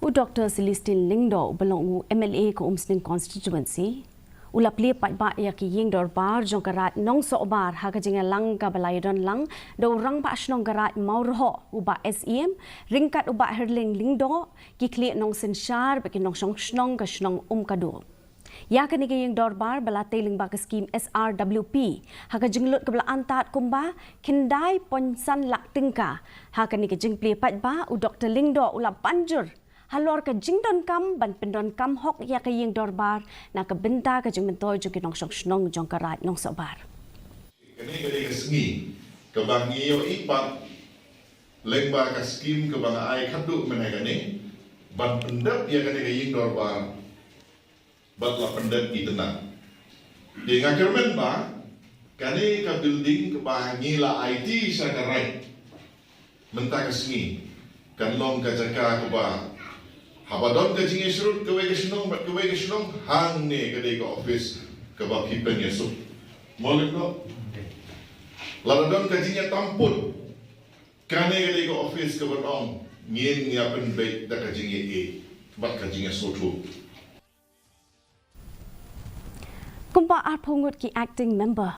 Dr. Celestine Ïingdorbar belong MLA ko Umsning constituency. Ula Plie ba ya ki Ïingdorbar Jong karat Nongsohbar ha ka jinga lang ka balayron lang do rang pa asnong karat maurho uba SEM ringkat uba herling Ïingdorbar ki kli nong sensyar beki nong snong ka snong kadu. Ya ka ni Ïingdorbar balate ling ba ka scheme SRWP ha ka jinglut ka bala antat kumba kindai ponsan lak tingka ha ka ni ka jing Plie ba Dr. Ïingdorbar ula panjur halor ka jingdon kam ban pendon kam hok ya ka Ïingdorbar na ka benta ka jing mentoy jong kinong snong jong karat Nongsohbar. Kani ka sengi ka bang iyo ipat lengba ka skim ka bang ai khadu menai kani ban pendap ya kani ka Ïingdorbar bat la pendap itena. Di ngakermen ba kani ka building ka bang ngila IT sa karai menta ka sengi kan long ka jaka ka ba habadon ka jingi surut kawai ka shnong hang ne ka dei ka office ka ba pipen yesu molek no laladon ka jingi tampun kane ka dei ka office ka ba ong ngien ngapen bait da ka jingi e bat ka jingi sotu Kumpa at pungut ki acting member